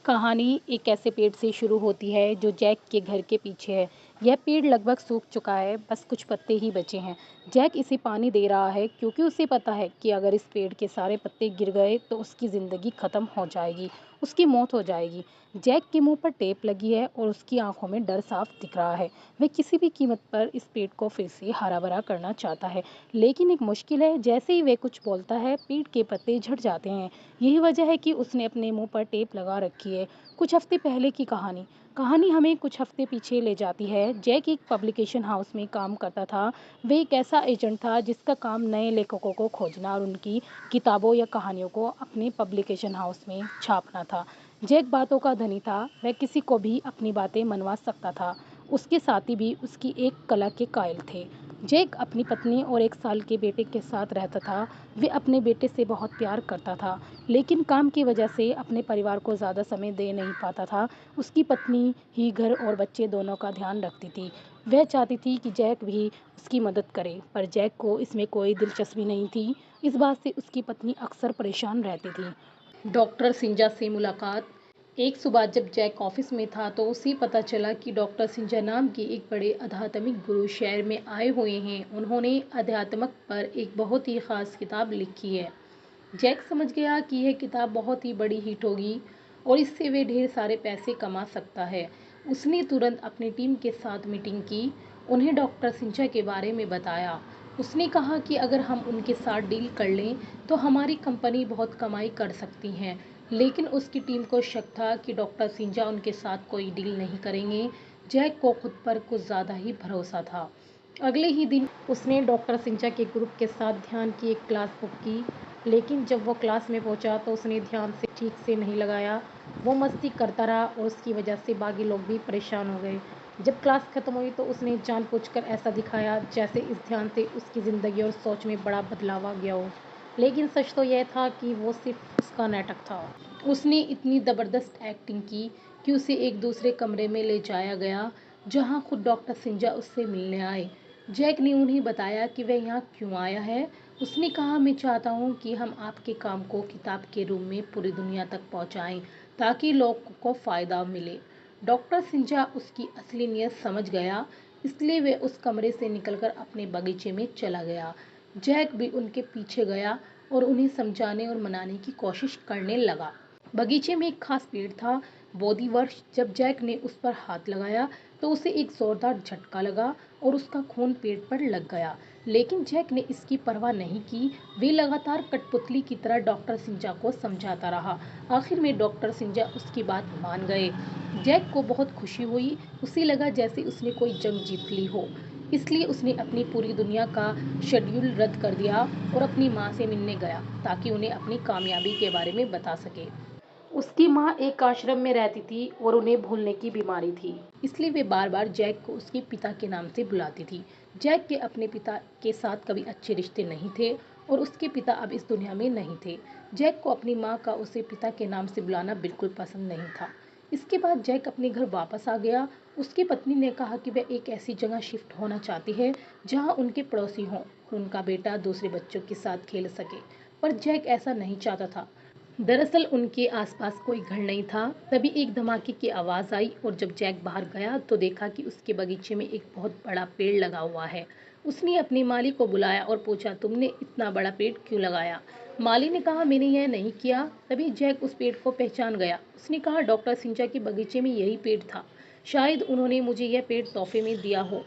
कहानी एक ऐसे पेड़ से शुरू होती है जो जैक के घर के पीछे है। यह पेड़ लगभग सूख चुका है, बस कुछ पत्ते ही बचे हैं। जैक इसे पानी दे रहा है क्योंकि उसे पता है कि अगर इस पेड़ के सारे पत्ते गिर गए तो उसकी जिंदगी खत्म हो जाएगी, उसकी मौत हो जाएगी। जैक के मुंह पर टेप लगी है और उसकी आंखों में डर साफ दिख रहा है। वह किसी भी कीमत पर इस पेड़ को फिर से हरा भरा करना चाहता है, लेकिन एक मुश्किल है। जैसे ही वह कुछ बोलता है, पेड़ के पत्ते झड़ जाते हैं। यही वजह है कि उसने अपने मुंह पर टेप लगा रखी है। कुछ हफ्ते पहले की कहानी कहानी हमें कुछ हफ्ते पीछे ले जाती है। जैक एक पब्लिकेशन हाउस में काम करता था। वह एक ऐसा एजेंट था जिसका काम नए लेखकों को खोजना और उनकी किताबों या कहानियों को अपने पब्लिकेशन हाउस में छापना था। जैक बातों का धनी था, वह किसी को भी अपनी बातें मनवा सकता था। उसके साथी भी उसकी एक कला के कायल थे। जैक अपनी पत्नी और 1 साल के बेटे के साथ रहता था। वे अपने बेटे से बहुत प्यार करता था, लेकिन काम की वजह से अपने परिवार को ज़्यादा समय दे नहीं पाता था। उसकी पत्नी ही घर और बच्चे दोनों का ध्यान रखती थी। वह चाहती थी कि जैक भी उसकी मदद करे, पर जैक को इसमें कोई दिलचस्पी नहीं थी। इस बात से उसकी पत्नी अक्सर परेशान रहती थी। डॉक्टर सिंजा से मुलाकात। एक सुबह जब जैक ऑफिस में था तो उसे पता चला कि डॉक्टर सिंजा नाम के एक बड़े आध्यात्मिक गुरु शहर में आए हुए हैं। उन्होंने अध्यात्मक पर एक बहुत ही खास किताब लिखी है। जैक समझ गया कि यह किताब बहुत ही बड़ी हिट होगी और इससे वे ढेर सारे पैसे कमा सकता है। उसने तुरंत अपनी टीम के साथ मीटिंग की, उन्हें डॉक्टर सिंचा के बारे में बताया। उसने कहा कि अगर हम उनके साथ डील कर लें तो हमारी कंपनी बहुत कमाई कर सकती है। लेकिन उसकी टीम को शक था कि डॉक्टर सिंजा उनके साथ कोई डील नहीं करेंगे। जैक को खुद पर कुछ ज़्यादा ही भरोसा था। अगले ही दिन उसने डॉक्टर सिंचा के ग्रुप के साथ ध्यान की एक क्लास बुक की, लेकिन जब वो क्लास में पहुंचा तो उसने ध्यान से ठीक से नहीं लगाया। वो मस्ती करता रहा और उसकी वजह से बाकी लोग भी परेशान हो गए। जब क्लास खत्म हुई तो उसने जानबूझकर ऐसा दिखाया जैसे इस ध्यान से उसकी ज़िंदगी और सोच में बड़ा बदलाव आ गया हो। लेकिन सच तो यह था कि वो सिर्फ उसका नाटक था। उसने इतनी ज़बरदस्त एक्टिंग की कि उसे एक दूसरे कमरे में ले जाया गया, जहां खुद डॉक्टर सिंजा उससे मिलने आए। जैक ने उन्हें बताया कि वह यहाँ क्यों आया है। उसने कहा, मैं चाहता हूँ कि हम आपके काम को किताब के रूप में पूरी दुनिया तक पहुँचाएं ताकि लोगों को फ़ायदा मिले। डॉक्टर सिंजा उसकी असली नीयत समझ गया, इसलिए वह उस कमरे से निकलकर अपने बगीचे में चला गया। जैक भी उनके पीछे गया और उन्हें समझाने और मनाने की कोशिश करने लगा। बगीचे में एक खास पेड़ था, बोधि वृक्ष। जब जैक ने उस पर हाथ लगाया तो उसे एक जोरदार झटका लगा और उसका खून पेड़ पर लग गया। लेकिन जैक ने इसकी परवाह नहीं की। वे लगातार कठपुतली की तरह डॉक्टर सिंजा को समझाता रहा। आखिर में डॉक्टर सिंजा उसकी बात मान गए। जैक को बहुत खुशी हुई। उसे लगा जैसे उसने कोई जंग जीत ली हो। इसलिए उसने अपनी पूरी दुनिया का शेड्यूल रद्द कर दिया और अपनी माँ से मिलने गया ताकि उन्हें अपनी कामयाबी के बारे में बता सके। उसकी माँ एक आश्रम में रहती थी और उन्हें भूलने की बीमारी थी, इसलिए वे बार बार जैक को उसके पिता के नाम से बुलाती थी। जैक के अपने पिता के साथ कभी अच्छे रिश्ते नहीं थे और उसके पिता अब इस दुनिया में नहीं थे। जैक को अपनी माँ का उसे पिता के नाम से बुलाना बिल्कुल पसंद नहीं था। इसके बाद जैक अपने घर वापस आ गया। उसकी पत्नी ने कहा कि वह एक ऐसी जगह शिफ्ट होना चाहती है जहाँ उनके पड़ोसी हों, उनका बेटा दूसरे बच्चों के साथ खेल सके। पर जैक ऐसा नहीं चाहता था। दरअसल उनके आसपास कोई घर नहीं था। तभी एक धमाके की आवाज़ आई और जब जैक बाहर गया तो देखा कि उसके बगीचे में एक बहुत बड़ा पेड़ लगा हुआ है। उसने अपनी माली को बुलाया और पूछा, तुमने इतना बड़ा पेड़ क्यों लगाया? माली ने कहा, मैंने यह नहीं किया। तभी जैक उस पेड़ को पहचान गया। उसने कहा, डॉक्टर सिंचा के बगीचे में यही पेड़ था। शायद उन्होंने मुझे यह पेड़ तोहफे में दिया हो।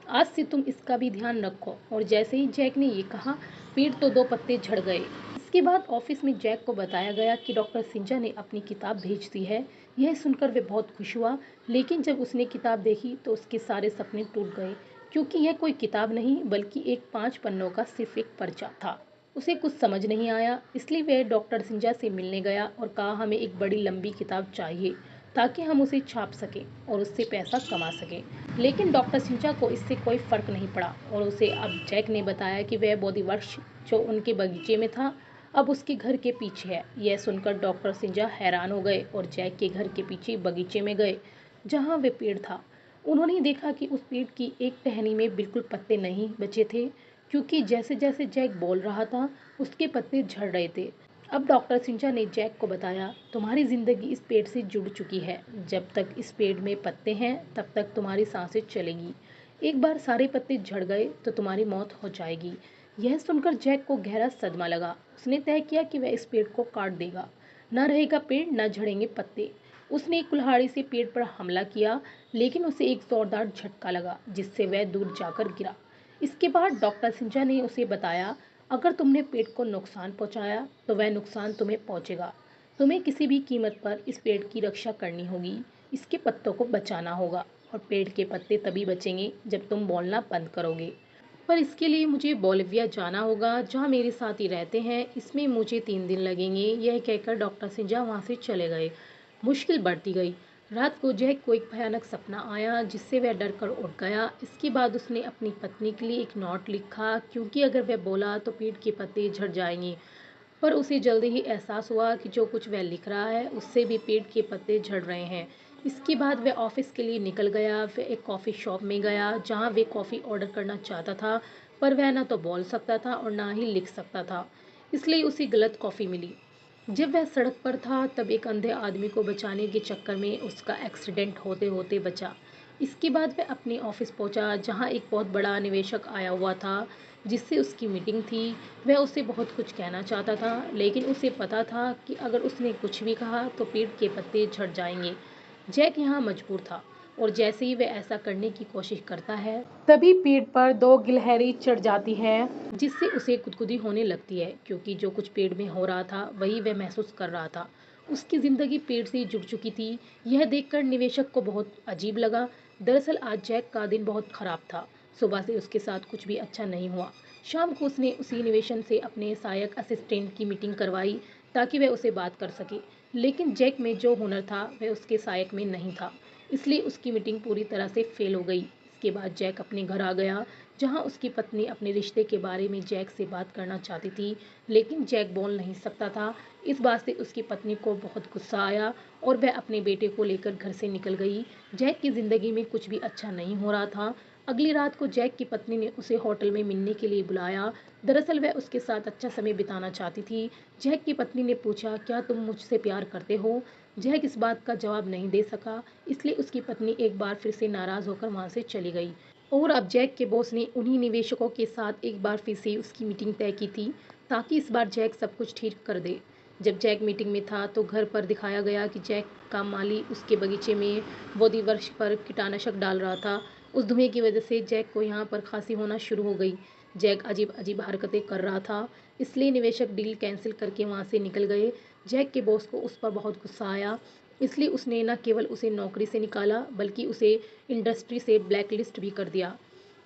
आज से तुम इसका भी ध्यान रखो। और जैसे ही जैक ने ये कहा, पेड़ तो 2 पत्ते झड़ गए। इसके बाद ऑफिस में जैक को बताया गया कि डॉक्टर सिंजा ने अपनी किताब भेज दी है। यह सुनकर वह बहुत खुश हुआ, लेकिन जब उसने किताब देखी तो उसके सारे सपने टूट गए, क्योंकि यह कोई किताब नहीं बल्कि एक 5 पन्नों का सिर्फ एक पर्चा था। उसे कुछ समझ नहीं आया, इसलिए वह डॉक्टर सिंजा से मिलने गया और कहा, हमें एक बड़ी लंबी किताब चाहिए ताकि हम उसे छाप सकें और उससे पैसा कमा सकें। लेकिन डॉक्टर सिंचा को इससे कोई फर्क नहीं पड़ा और उसे अब जैक ने बताया कि वह बोधि वृक्ष जो उनके बगीचे में था अब उसके घर के पीछे है। यह सुनकर डॉक्टर सिंजा हैरान हो गए और जैक के घर के पीछे बगीचे में गए जहां वे पेड़ था। उन्होंने देखा कि उस पेड़ की एक टहनी में बिल्कुल पत्ते नहीं बचे थे, क्योंकि जैसे जैसे जैक बोल रहा था उसके पत्ते झड़ रहे थे। अब डॉक्टर सिंचा ने जैक को बताया, तुम्हारी जिंदगी इस पेड़ से जुड़ चुकी है। जब तक इस पेड़ में पत्ते हैं तब तक तुम्हारी सांसें चलेंगी। एक बार सारे पत्ते झड़ गए तो तुम्हारी मौत हो जाएगी। यह सुनकर जैक को गहरा सदमा लगा। उसने तय किया कि वह इस पेड़ को काट देगा। न रहेगा पेड़, न झड़ेंगे पत्ते। उसने एक कुल्हाड़ी से पेड़ पर हमला किया, लेकिन उसे एक जोरदार झटका लगा जिससे वह दूर जाकर गिरा। इसके बाद डॉक्टर सिंचा ने उसे बताया, अगर तुमने पेड़ को नुकसान पहुंचाया तो वह नुकसान तुम्हें पहुंचेगा। तुम्हें किसी भी कीमत पर इस पेड़ की रक्षा करनी होगी। इसके पत्तों को बचाना होगा और पेड़ के पत्ते तभी बचेंगे जब तुम बोलना बंद करोगे। पर इसके लिए मुझे बोलिविया जाना होगा जहाँ मेरे साथी रहते हैं। इसमें मुझे 3 दिन लगेंगे। यह कहकर डॉक्टर सिंजा वहाँ से चले गए। मुश्किल बढ़ती गई। रात को जैक को एक भयानक सपना आया जिससे वह डर कर उठ गया। इसके बाद उसने अपनी पत्नी के लिए एक नोट लिखा, क्योंकि अगर वह बोला तो पेड़ के पत्ते झड़ जाएंगे। पर उसे जल्दी ही एहसास हुआ कि जो कुछ वह लिख रहा है उससे भी पेड़ के पत्ते झड़ रहे हैं। इसके बाद वह ऑफिस के लिए निकल गया। वह एक कॉफ़ी शॉप में गया जहां वह कॉफ़ी ऑर्डर करना चाहता था, पर वह ना तो बोल सकता था और ना ही लिख सकता था, इसलिए उसे गलत कॉफ़ी मिली। जब वह सड़क पर था तब एक अंधे आदमी को बचाने के चक्कर में उसका एक्सीडेंट होते होते बचा। इसके बाद वह अपने ऑफिस पहुंचा जहां एक बहुत बड़ा निवेशक आया हुआ था जिससे उसकी मीटिंग थी। वह उससे बहुत कुछ कहना चाहता था, लेकिन उसे पता था कि अगर उसने कुछ भी कहा तो पेड़ के पत्ते झड़ जाएंगे। जैक यहाँ मजबूर था और जैसे ही वह ऐसा करने की कोशिश करता है तभी पेड़ पर 2 गिलहरी चढ़ जाती है जिससे उसे गुदगुदी होने लगती है, क्योंकि जो कुछ पेड़ में हो रहा था वही वह महसूस कर रहा था। उसकी जिंदगी पेड़ से जुड़ चुकी थी। यह देखकर निवेशक को बहुत अजीब लगा। दरअसल आज जैक का दिन बहुत खराब था। सुबह से उसके साथ कुछ भी अच्छा नहीं हुआ। शाम को उसने उसी निवेशन से अपने सहायक असिस्टेंट की मीटिंग करवाई ताकि वह उसे बात कर सके, लेकिन जैक में जो हुनर था वह उसके सहायक में नहीं था, इसलिए उसकी मीटिंग पूरी तरह से फेल हो गई। इसके बाद जैक अपने घर आ गया जहां उसकी पत्नी अपने रिश्ते के बारे में जैक से बात करना चाहती थी, लेकिन जैक बोल नहीं सकता था। इस बात से उसकी पत्नी को बहुत गुस्सा आया और वह अपने बेटे को लेकर घर से निकल गई। जैक की जिंदगी में कुछ भी अच्छा नहीं हो रहा था। अगली रात को जैक की पत्नी ने उसे होटल में मिलने के लिए बुलाया। दरअसल वह उसके साथ अच्छा समय बिताना चाहती थी। जैक की पत्नी ने पूछा, क्या तुम मुझसे प्यार करते हो? जैक इस बात का जवाब नहीं दे सका, इसलिए उसकी पत्नी एक बार फिर से नाराज होकर वहां से चली गई। और अब जैक के बॉस ने उन्हीं निवेशकों के साथ एक बार फिर से उसकी मीटिंग तय की थी ताकि इस बार जैक सब कुछ ठीक कर दे। जब जैक मीटिंग में था तो घर पर दिखाया गया कि जैक का माली उसके बगीचे में बोधि वृक्ष पर कीटनाशक डाल रहा था। उस धुएं की वजह से जैक को यहाँ पर खांसी होना शुरू हो गई। जैक अजीब अजीब हरकतें कर रहा था, इसलिए निवेशक डील कैंसिल करके वहाँ से निकल गए। जैक के बॉस को उस पर बहुत गुस्सा आया, इसलिए उसने न केवल उसे नौकरी से निकाला बल्कि उसे इंडस्ट्री से ब्लैकलिस्ट भी कर दिया।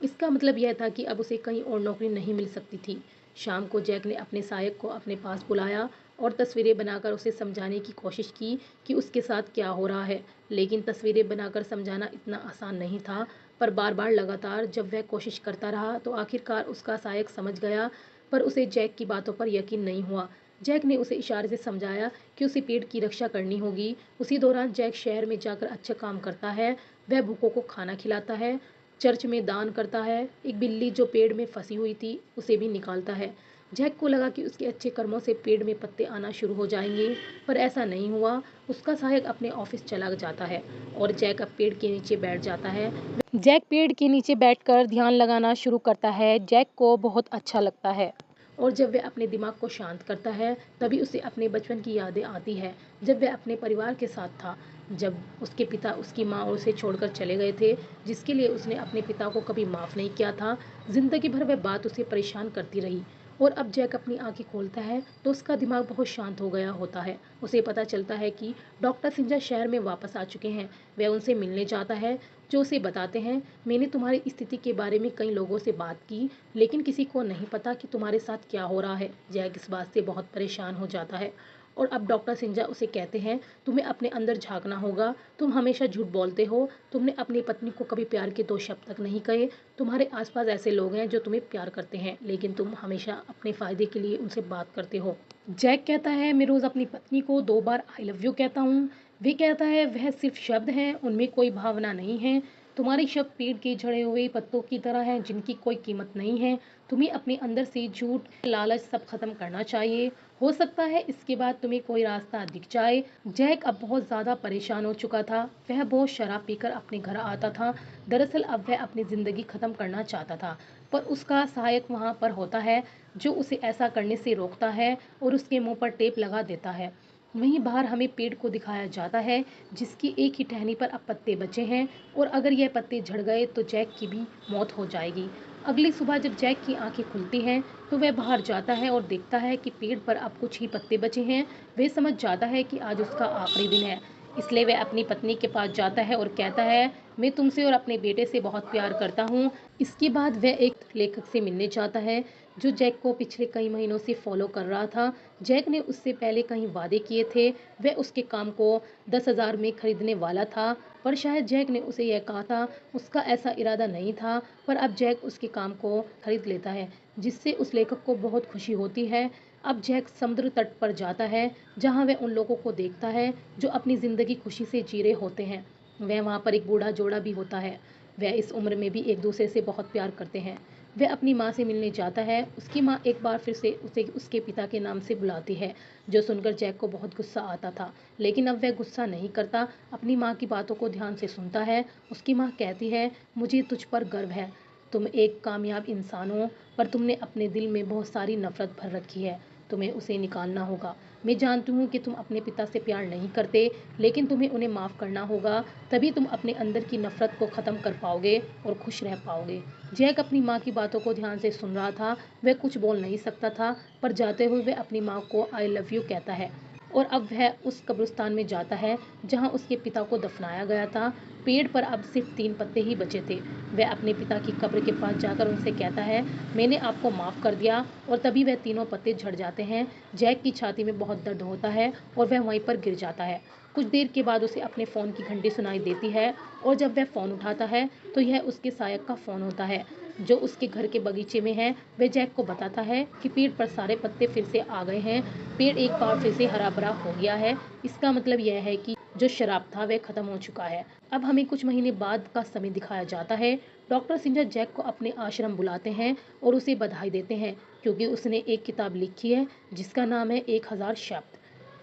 इसका मतलब यह था कि अब उसे कहीं और नौकरी नहीं मिल सकती थी। शाम को जैक ने अपने सहायक को अपने पास बुलाया और तस्वीरें बनाकर उसे समझाने की कोशिश की कि उसके साथ क्या हो रहा है, लेकिन तस्वीरें बनाकर समझाना इतना आसान नहीं था। पर बार बार लगातार जब वह कोशिश करता रहा तो आखिरकार उसका सहायक समझ गया, पर उसे जैक की बातों पर यकीन नहीं हुआ। जैक ने उसे इशारे से समझाया कि उसे पेड़ की रक्षा करनी होगी। उसी दौरान जैक शहर में जाकर अच्छा काम करता है। वह भूखों को खाना खिलाता है, चर्च में दान करता है, एक बिल्ली जो पेड़ में फंसी हुई थी उसे भी निकालता है। जैक को लगा कि उसके अच्छे कर्मों से पेड़ में पत्ते आना शुरू हो जाएंगे, पर ऐसा नहीं हुआ। उसका सहायक अपने ऑफिस चला जाता है और जैक अब पेड़ के नीचे बैठ जाता है। जैक पेड़ के नीचे बैठकर ध्यान लगाना शुरू करता है। जैक को बहुत अच्छा लगता है और जब वह अपने दिमाग को शांत करता है तभी उसे अपने बचपन की यादें आती है, जब वह अपने परिवार के साथ था, जब उसके पिता उसकी माँ और उसे छोड़कर चले गए थे, जिसके लिए उसने अपने पिता को कभी माफ़ नहीं किया था। जिंदगी भर वह बात उसे परेशान करती रही। और अब जैक अपनी आंखें खोलता है तो उसका दिमाग बहुत शांत हो गया होता है। उसे पता चलता है कि डॉक्टर सिंजा शहर में वापस आ चुके हैं। वह उनसे मिलने जाता है जो उसे बताते हैं, मैंने तुम्हारी स्थिति के बारे में कई लोगों से बात की, लेकिन किसी को नहीं पता कि तुम्हारे साथ क्या हो रहा है। जैक इस बात से बहुत परेशान हो जाता है और अब डॉक्टर सिंजा उसे कहते हैं, तुम्हें अपने अंदर झांकना होगा। तुम हमेशा झूठ बोलते हो। तुमने अपनी पत्नी को कभी प्यार के 2 शब्द तक नहीं कहे। तुम्हारे आसपास ऐसे लोग हैं जो तुम्हें प्यार करते हैं, लेकिन तुम हमेशा अपने फायदे के लिए उनसे बात करते हो। जैक कहता है, मैं रोज अपनी पत्नी को 2 बार आई लव यू कहता हूँ। वे कहता है, वह सिर्फ शब्द हैं, उनमें कोई भावना नहीं है। तुम्हारे शब्द पेड़ के झड़े हुए पत्तों की तरह हैं जिनकी कोई कीमत नहीं है। तुम्हें अपने अंदर से झूठ, लालच सब खत्म करना चाहिए। हो सकता है इसके बाद तुम्हें कोई रास्ता दिख जाए। जैक अब बहुत ज़्यादा परेशान हो चुका था। वह बहुत शराब पीकर अपने घर आता था। दरअसल अब वह अपनी ज़िंदगी ख़त्म करना चाहता था, पर उसका सहायक वहाँ पर होता है जो उसे ऐसा करने से रोकता है और उसके मुंह पर टेप लगा देता है। वहीं बाहर हमें पेड़ को दिखाया जाता है जिसकी एक ही टहनी पर अब पत्ते बचे हैं और अगर यह पत्ते झड़ गए तो जैक की भी मौत हो जाएगी। अगली सुबह जब जैक की आंखें खुलती हैं तो वह बाहर जाता है और देखता है कि पेड़ पर अब कुछ ही पत्ते बचे हैं। वह समझ जाता है कि आज उसका आखिरी दिन है, इसलिए वह अपनी पत्नी के पास जाता है और कहता है, मैं तुमसे और अपने बेटे से बहुत प्यार करता हूँ। इसके बाद वह एक लेखक से मिलने जाता है जो जैक को पिछले कई महीनों से फॉलो कर रहा था। जैक ने उससे पहले कहीं वादे किए थे। वह उसके काम को 10,000 में खरीदने वाला था, पर शायद जैक ने उसे यह कहा था। उसका ऐसा इरादा नहीं था, पर अब जैक उसके काम को खरीद लेता है, जिससे उस लेखक को बहुत खुशी होती है। अब जैक समुद्र तट पर जाता है, जहाँ वह उन लोगों को देखता है जो अपनी ज़िंदगी खुशी से जी रहे होते हैं। वह वहाँ पर एक बूढ़ा जोड़ा भी होता है। वह इस उम्र में भी एक दूसरे से बहुत प्यार करते हैं। वह अपनी माँ से मिलने जाता है। उसकी माँ एक बार फिर से उसे उसके पिता के नाम से बुलाती है, जो सुनकर जैक को बहुत गुस्सा आता था। लेकिन अब वह गुस्सा नहीं करता, अपनी माँ की बातों को ध्यान से सुनता है। उसकी माँ कहती है, मुझे तुझ पर गर्व है। तुम एक कामयाब इंसान हो, पर तुमने अपने दिल में बहुत सारी नफरत भर रखी है। तुम्हें उसे निकालना होगा। मैं जानती हूँ कि तुम अपने पिता से प्यार नहीं करते, लेकिन तुम्हें उन्हें माफ़ करना होगा। तभी तुम अपने अंदर की नफरत को ख़त्म कर पाओगे और खुश रह पाओगे। जैक अपनी माँ की बातों को ध्यान से सुन रहा था। वह कुछ बोल नहीं सकता था, पर जाते हुए वह अपनी माँ को आई लव यू कहता है। और अब वह उस कब्रिस्तान में जाता है जहाँ उसके पिता को दफनाया गया था। पेड़ पर अब सिर्फ 3 पत्ते ही बचे थे। वह अपने पिता की कब्र के पास जाकर उनसे कहता है, मैंने आपको माफ़ कर दिया। और तभी वह तीनों पत्ते झड़ जाते हैं। जैक की छाती में बहुत दर्द होता है और वह वहीं पर गिर जाता है। कुछ देर के बाद उसे अपने फ़ोन की घंटी सुनाई देती है और जब वह फ़ोन उठाता है तो यह उसके सहायक का फ़ोन होता है, जो उसके घर के बगीचे में है। वह जैक को बताता है कि पेड़ पर सारे पत्ते फिर से आ गए हैं। पेड़ एक बार फिर से हरा भरा हो गया है। इसका मतलब यह है कि जो शराब था वह खत्म हो चुका है। अब हमें कुछ महीने बाद का समय दिखाया जाता है। डॉक्टर सिंजर जैक को अपने आश्रम बुलाते हैं और उसे बधाई देते हैं, क्योंकि उसने एक किताब लिखी है जिसका नाम है 1000 शब्द।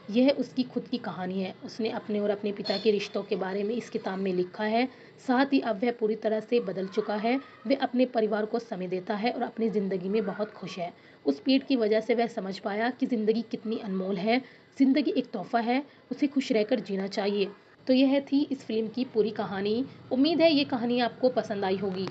यह उसकी खुद की कहानी है। उसने अपने और अपने पिता के रिश्तों के बारे में इस किताब में लिखा है। साथ ही अब वह पूरी तरह से बदल चुका है। वह अपने परिवार को समय देता है और अपनी ज़िंदगी में बहुत खुश है। उस पेड़ की वजह से वह समझ पाया कि ज़िंदगी कितनी अनमोल है। ज़िंदगी एक तोहफ़ा है, उसे खुश रहकर जीना चाहिए। तो यह थी इस फ़िल्म की पूरी कहानी। उम्मीद है ये कहानी आपको पसंद आई होगी।